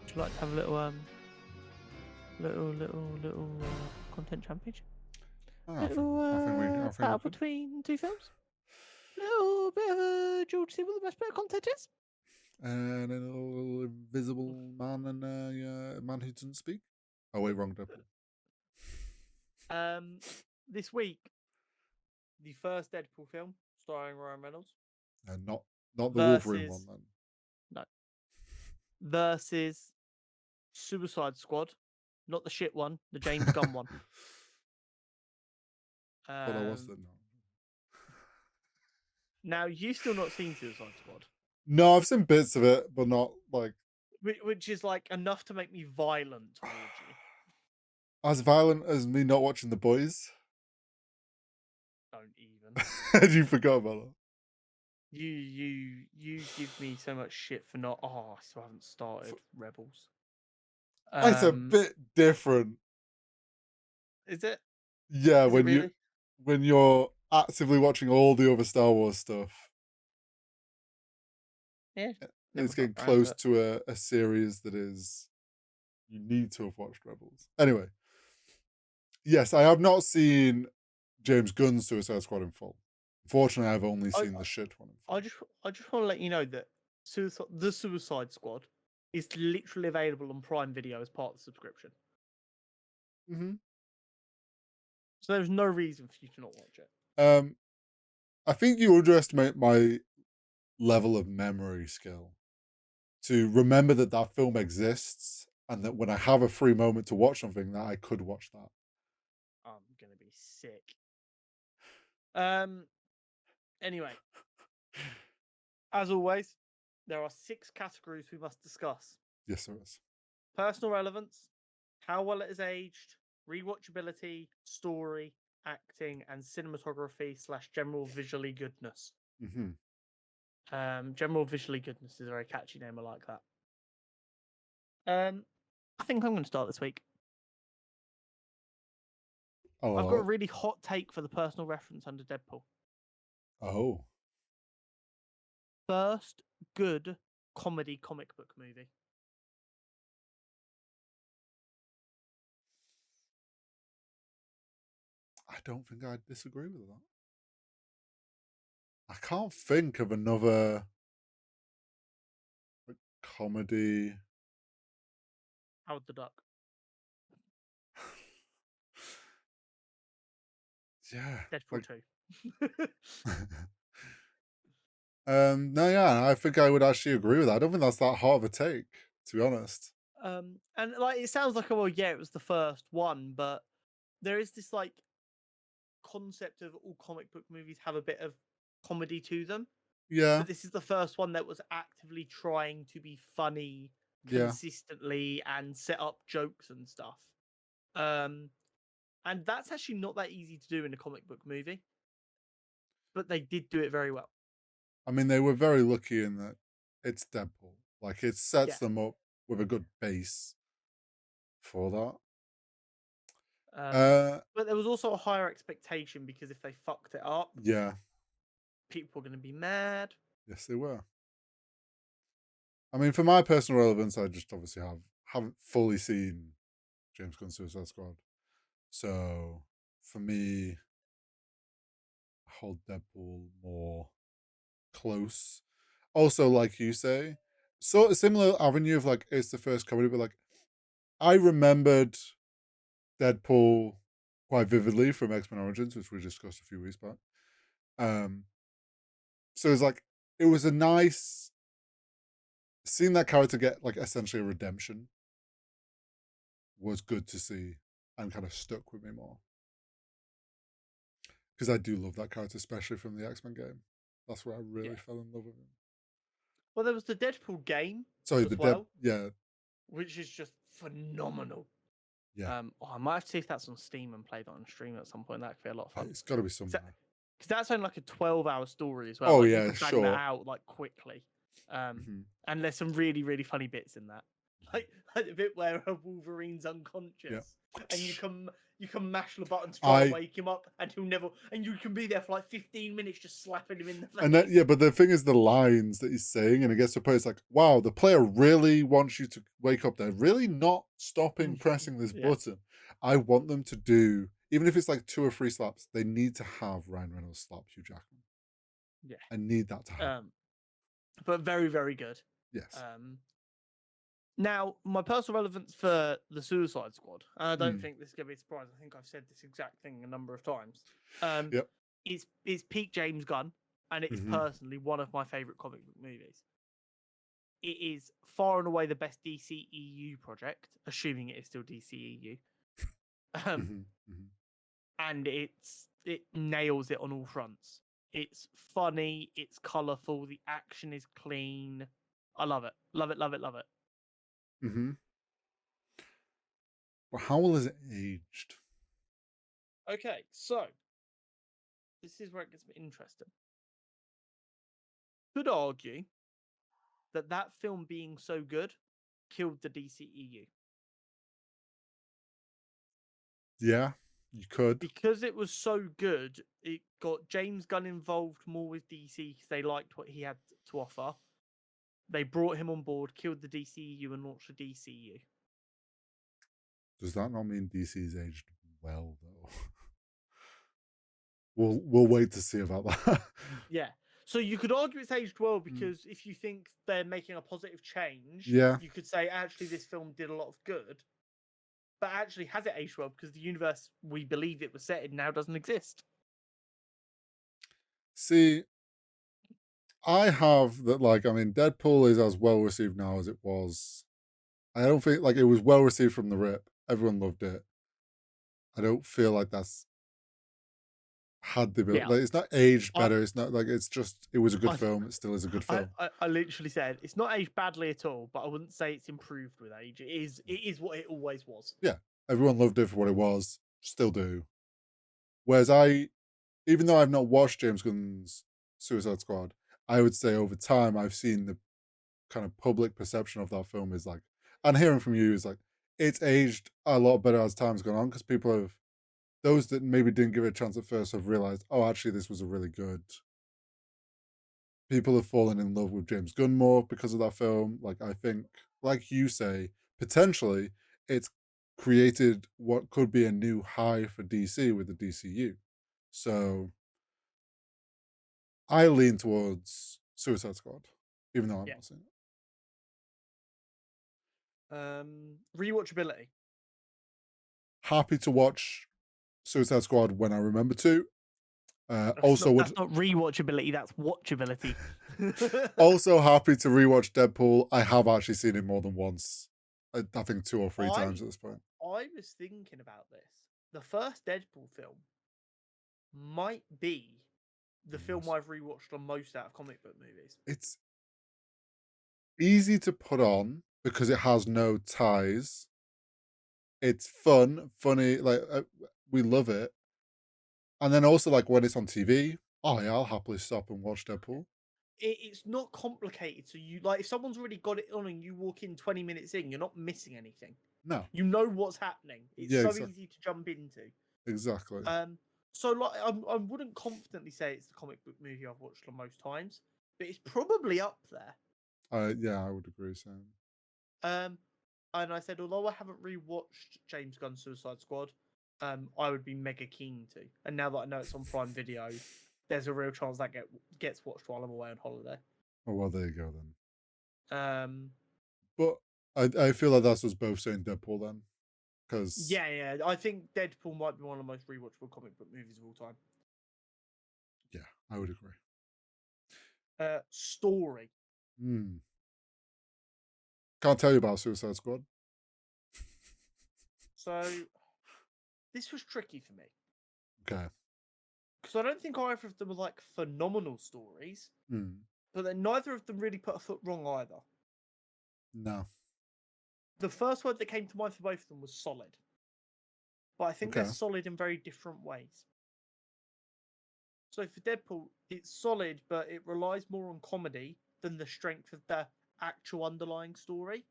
Would you like to have a little content championship? I think Battle we could. between two films. Little bit of a duel to see what the best bit of content is. And a little invisible man and a man who doesn't speak. Oh wait, wrong Deadpool. This week, the first Deadpool film starring Ryan Reynolds Not the Wolverine versus one then. no versus Suicide Squad, not the shit one, the James Gunn one. Thought I was then. Now you've still not seen Suicide Squad. No, I've seen bits of it, but not like which is like enough to make me violent towards you. as violent as me not watching The Boys. Don't even. You forgot about that. You give me so much shit for not. Oh, I still haven't started Rebels. It's a bit different. Is it? Yeah, when you're actively watching all the other Star Wars stuff. Yeah. It's getting close to a series that is you need to have watched Rebels. Anyway. Yes, I have not seen James Gunn's Suicide Squad in full. Unfortunately, I've only seen the shit one in full. I just want to let you know that the Suicide Squad is literally available on Prime Video as part of the subscription. Mm-hmm. So there's no reason for you to not watch it. I think you underestimate my level of memory skill to remember that that film exists and that when I have a free moment to watch something, that I could watch that. I'm gonna be sick. Anyway, as always, there are 6 categories we must discuss. Yes, there is. Personal relevance, how well it is aged, rewatchability, story, acting, and cinematography / general visually goodness. Mm-hmm. General visually goodness is a very catchy name. I like that. I think I'm going to start this week. I've got a really hot take for the personal reference under Deadpool. Oh. First good comedy comic book movie. I don't think I disagree with that. I can't think of another comedy. Howard the Duck. Yeah. Deadpool 2. No, yeah, I think I would actually agree with that. I don't think that's that hard of a take, to be honest. And like it sounds like, well, yeah, it was the first one, but there is this like concept of all comic book movies have a bit of comedy to them. Yeah. But this is the first one that was actively trying to be funny consistently and set up jokes and stuff. And that's actually not that easy to do in a comic book movie. But they did do it very well. I mean, they were very lucky in that it's Deadpool. Like, it sets them up with a good base for that. But there was also a higher expectation because if they fucked it up, people were going to be mad. Yes, they were. I mean, for my personal relevance, I just obviously haven't fully seen James Gunn's Suicide Squad. So, for me, I hold Deadpool more close. Also, like you say, sort of similar avenue of like it's the first comedy, but like I remembered Deadpool quite vividly from X-Men Origins, which we discussed a few weeks back. So it's like it was a nice seeing that character get like essentially a redemption was good to see and kind of stuck with me more. Because I do love that character, especially from the X-Men game. That's where I really fell in love with him. Well, there was the Deadpool game. Sorry, which is just phenomenal. Yeah. I might have to see if that's on Steam and play that on stream at some point. That could be a lot of fun. It's got to be somewhere. Because that's only like a 12-hour story as well. Oh, like, yeah, you can bang that out like quickly. And there's some really, really funny bits in that. like the bit where Wolverine's Yeah. unconscious, and you can mash the button to try I and wake him up, and he'll never, and you can be there for like 15 minutes just slapping him in the and that, face. yeah, but the thing is the lines that he's saying, and it gets to a point, it's like, wow, the player really wants you to wake up. They're really not stopping pressing this Yeah, button. I want them to do, even if it's like 2 or 3 slaps, they need to have Ryan Reynolds slap Hugh Jackman. yeah. I need that to happen. But very, very good. Yes. Um, Now, my personal relevance for the Suicide Squad, and I don't Mm. think this is going to be a surprise. I think I've said this exact thing a number of times. Um, Yep. is peak James Gunn, and it is Hmm. personally one of my favorite comic book movies. It is far and away the best DCEU project, assuming it is still DCEU, um, Hmm. Hmm. and it nails it on all fronts. It's funny, it's colourful, the action is clean. I love it, love it, love it, love it. Hmm. But how well is it aged? Okay, so this is where it gets a bit interesting. Could argue that that film being so good killed the DCEU Yeah, you could. because it was so good. It got James Gunn involved more with DC because they liked what he had to offer. They brought him on board, killed the DCEU, and launched the DCU. Does that not mean DC's aged well though? We'll wait to see about that. Yeah. So you could argue it's aged well Mm. because if you think they're making a positive change, Yeah. you could say actually this film did a lot of good. But actually, has it aged well? Because the universe we believe it was set in now doesn't exist. See, I have that, like, I mean, Deadpool is as well received now as it was. I don't think like it was well received from the rip. Everyone loved it. I don't feel like that's had the ability. Yeah, Like, it's not aged I, better. It's not like it's just it was a good I, film. It still is a good I, film. I literally said it's not aged badly at all, but I wouldn't say it's improved with age. It is what it always was. Yeah, everyone loved it for what it was. Still do. Whereas I, even though I've not watched James Gunn's Suicide Squad, I would say over time I've seen the kind of public perception of that film is like, and hearing from you is like, it's aged a lot better as time's gone on because people have, those that maybe didn't give it a chance at first have realized, oh, actually, this was a really good. People have fallen in love with James Gunn more because of that film. Like, I think, like you say, potentially it's created what could be a new high for DC with the DCU. So I lean towards Suicide Squad, even though I've Yeah. not seen it. Rewatchability. Happy to watch Suicide Squad when I remember to. That's Also not would that's not rewatchability. That's watchability. also happy to rewatch Deadpool. I have actually seen it more than once. I think 2 or 3 times I at this point. I was thinking about this. The first Deadpool film might be the film Yes. I've rewatched the most out of comic book movies. It's easy to put on because it has no ties. It's fun, funny, like we love it. And then also like when it's on TV, oh yeah, I'll happily stop and watch Deadpool. It's not complicated. So you like if someone's already got it on and you walk in 20 minutes in, you're not missing anything. No, You know what's happening. It's yeah, so easy to jump into. exactly. So like I wouldn't confidently say it's the comic book movie I've watched the most times, but it's probably up there. Yeah, I would agree. Same. Um, and I said although I haven't rewatched James Gunn's Suicide Squad, I would be mega keen to. And now that I know it's on Prime Video, there's a real chance that gets watched while I'm away on holiday. Oh well, there you go then. Um, But I feel like that's us both saying Deadpool then, because yeah, I think Deadpool might be one of the most rewatchable comic book movies of all time. yeah, I would agree. Story. Hmm. Can't tell you about Suicide Squad. So this was tricky for me Okay. because I don't think either of them are like phenomenal stories, Hmm. but then neither of them really put a foot wrong either. No. The first word that came to mind for both of them was solid, but I think they're Okay. solid in very different ways. So for Deadpool, it's solid, but it relies more on comedy than the strength of the actual underlying story.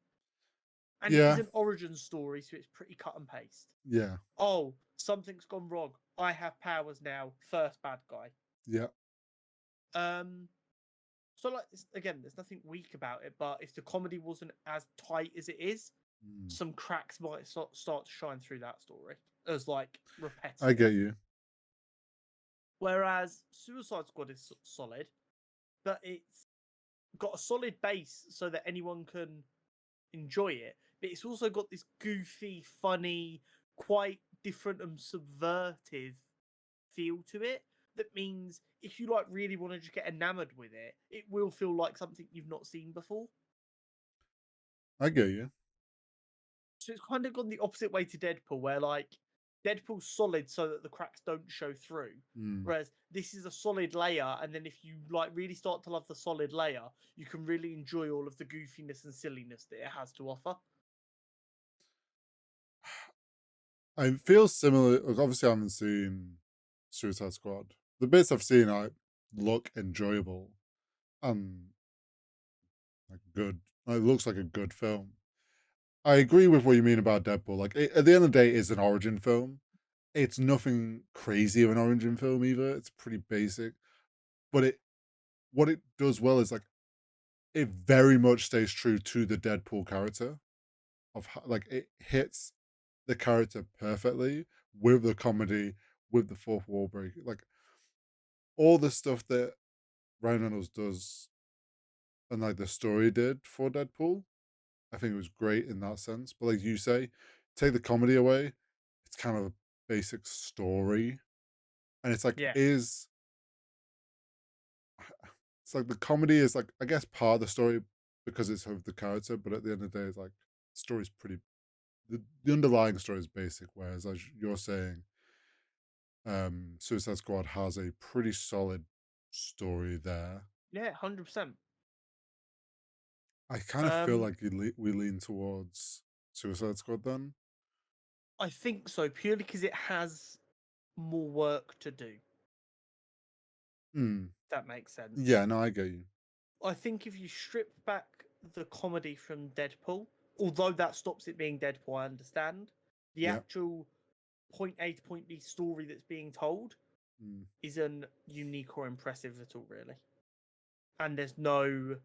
And it Yeah. is an origin story, so it's pretty cut and paste. Yeah. Oh, something's gone wrong. I have powers now. First bad guy. Yeah. So like again, there's nothing weak about it, but if the comedy wasn't as tight as it is, some cracks might start to shine through that story as like I get repetitive. you. Whereas Suicide Squad is solid, but it's got a solid base so that anyone can enjoy it. But it's also got this goofy, funny, quite different and subvertive feel to it. That means if you like really want to just get enamored with it, it will feel like something you've not seen before. I get you. So it's kind of gone the opposite way to Deadpool, where like Deadpool's solid so that the cracks don't show through. Whereas this is a solid layer, and then if you like really start to love the solid layer, you can really enjoy all of the goofiness and silliness that it has to offer. I feel similar. Like, obviously, I haven't seen Suicide Squad. The bits I've seen look enjoyable and like good. It looks like a good film. I agree with what you mean about Deadpool. Like at the end of the day, it's an origin film. It's nothing crazy of an origin film either. It's pretty basic, but what it does well is like it very much stays true to the Deadpool character of like it hits the character perfectly with the comedy, with the fourth wall break, like all the stuff that Ryan Reynolds does and like the story did for Deadpool. I think it was great in that sense. But like you say, take the comedy away, it's kind of a basic story. And it's like, Yeah. it's like the comedy is like, I guess, part of the story because it's of the character. But at the end of the day, it's like, the story's pretty, the underlying story is basic. Whereas, as you're saying, Suicide Squad has a pretty solid story there. Yeah, 100%. I kind of feel like we lean towards Suicide Squad then. I think so, purely because it has more work to do. Hmm. If that makes sense. Yeah, no, I get you. I think if you strip back the comedy from Deadpool, although that stops it being Deadpool, I understand. The Yeah. actual point A to point B story that's being told isn't unique or impressive at all, really. And there's no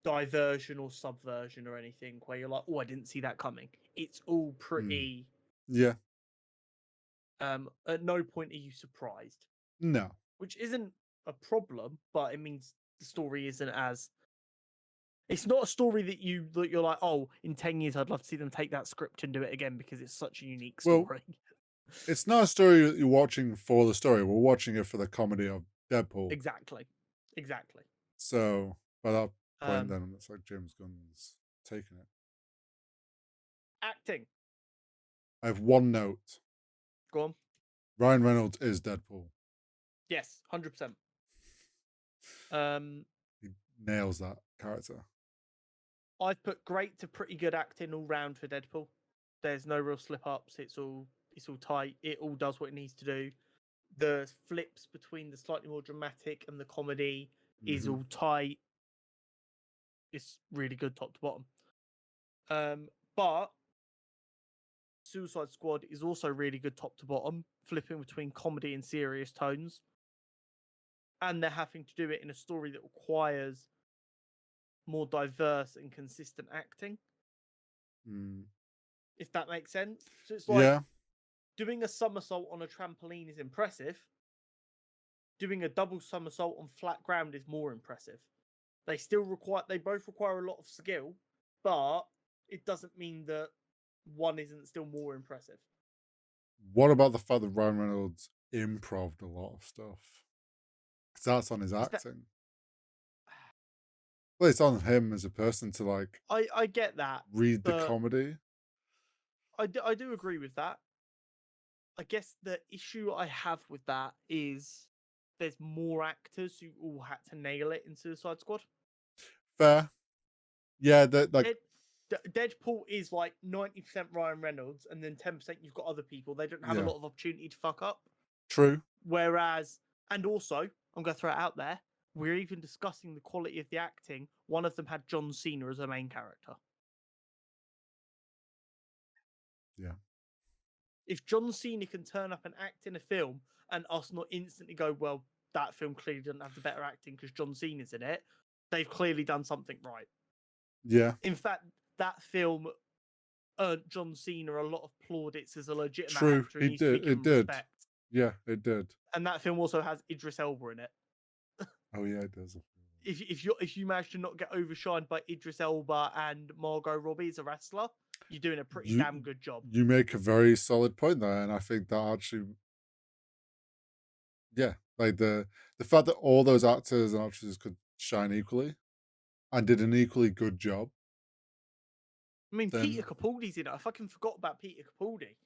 diversion or subversion or anything where you're like, oh, I didn't see that coming. It's all pretty. Yeah. At no point are you surprised, No. which isn't a problem, but it means the story isn't as. It's not a story that you're like, oh, in 10 years I'd love to see them take that script and do it again because it's such a unique Well, story. it's not a story that you're watching for the story. We're watching it for the comedy of Deadpool. Exactly. So by that point, Um, then it's like James Gunn's taking it. Acting. I have one note. Go on. Ryan Reynolds is Deadpool. Yes, 100%. He nails that character. I've put great to pretty good acting all round for Deadpool. There's no real slip ups. It's all tight. It all does what it needs to do. The flips between the slightly more dramatic and the comedy is all tight. It's really good top to bottom. But Suicide Squad is also really good top to bottom, flipping between comedy and serious tones. And they're having to do it in a story that requires more diverse and consistent acting. If that makes sense. So it's like doing a somersault on a trampoline is impressive. Doing a double somersault on flat ground is more impressive. They both require a lot of skill, but it doesn't mean that one isn't still more impressive. What about the fact that Ryan Reynolds improv'd a lot of stuff? Because that's on his acting. Well, it's on him as a person to like. I get that. Read the comedy. I do agree with that. I guess the issue I have with that is there's more actors who all had to nail it in Suicide Squad. Fair. Yeah, that like Deadpool is like 90% Ryan Reynolds, and then 10% you've got other people. They don't have a lot of opportunity to fuck up. True. Whereas, and also, I'm going to throw it out there, we're even discussing the quality of the acting. One of them had John Cena as a main character. Yeah. If John Cena can turn up and act in a film and us not instantly go, well, that film clearly doesn't have the better acting because John Cena's in it, they've clearly done something right. Yeah. In fact, that film earned John Cena a lot of plaudits as a legitimate True. actor and He needs to be did. given It did. respect. Yeah, it did. And that film also has Idris Elba in it. Oh yeah, it does. If you manage to not get overshined by Idris Elba and Margot Robbie as a wrestler, you're doing a pretty damn good job. You make a very solid point there, and I think that actually, yeah, like the fact that all those actors and actresses could shine equally and did an equally good job. I mean, Then, Peter Capaldi's in it. I fucking forgot about Peter Capaldi.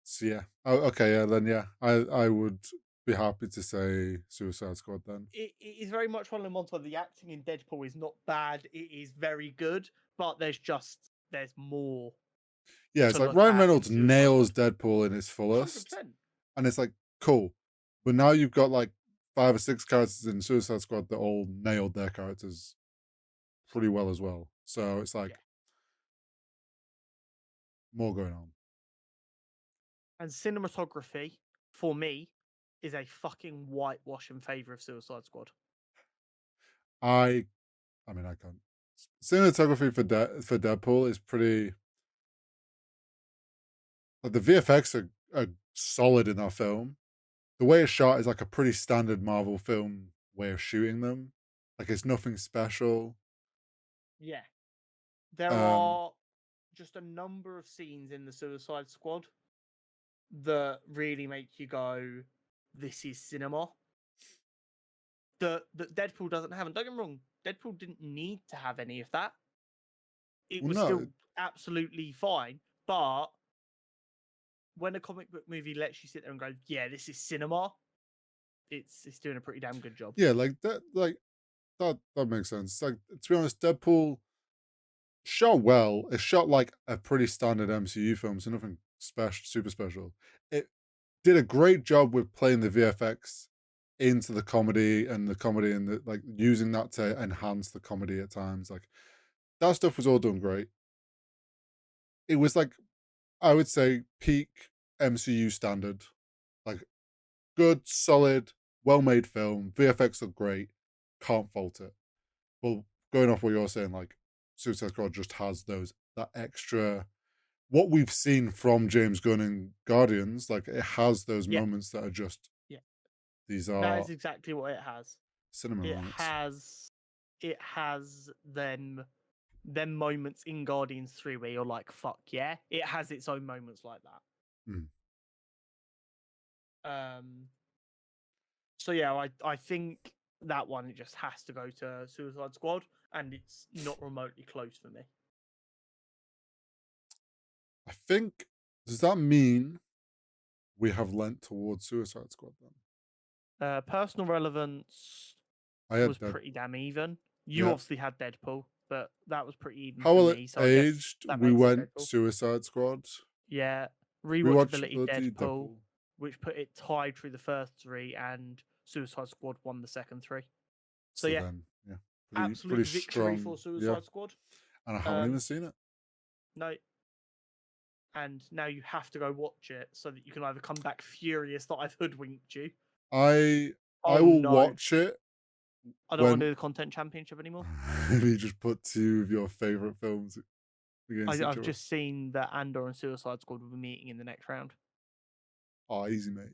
so yeah. Oh, okay, yeah. Then yeah, I would be happy to say Suicide Squad. Then It is very much one of the ones where the acting in Deadpool is not bad. It is very good, but there's more. yeah, it's To like look Ryan at in Reynolds Suicide nails Squad. Deadpool in its fullest, 100%. and it's like cool. But now you've got like 5 or 6 characters in Suicide Squad that all nailed their characters pretty well as well. So it's like more going on. And cinematography, for me, is a fucking whitewash in favor of Suicide Squad. I mean, I can't. Cinematography for Deadpool is pretty. Like the VFX are solid in that film. The way it's shot is like a pretty standard Marvel film way of shooting them. Like it's nothing special. Yeah. There Um, are just a number of scenes in the Suicide Squad that really make you go, this is cinema. That Deadpool doesn't have. And don't get me wrong, Deadpool didn't need to have any of that. It well, was no, still absolutely fine. But when a comic book movie lets you sit there and go, yeah, this is cinema, it's doing a pretty damn good job. yeah, that makes sense. Like to be honest, Deadpool shot well. It's shot like a pretty standard MCU film, so nothing special, super special. It did a great job with playing the VFX into the comedy and the like using that to enhance the comedy at times. Like that stuff was all done great. It was like I would say peak MCU standard. Like good, solid, well made film. VFX look great. Can't fault it. Well, going off what you're saying, like Suicide Squad just has that extra what we've seen from James Gunn and Guardians, like it has those moments that are just these That are is exactly what it has. cinema It moments. has them moments in Guardians 3 where you're like, fuck yeah. It has its own moments like that. So yeah, I think that one, it just has to go to Suicide Squad, and it's not remotely close for me. I think, does that mean we have lent towards Suicide Squad then? Personal relevance was pretty damn even. You obviously had Deadpool, but that was pretty even How for well me. it So I guess aged, that we makes it went Deadpool. Suicide Squad. Yeah, rewatchability Deadpool, which put it tied through the first 3, and Suicide Squad won the second 3. So yeah, then, yeah, absolute pretty victory strong. for Suicide Squad. And I haven't even seen it. No. And now you have to go watch it so that you can either come back furious that I've hoodwinked you. I will watch it. I don't want to do the content championship anymore. You just put 2 of your favorite films against each other. I've just seen that Andor and Suicide Squad will be meeting in the next round. Oh, easy, mate.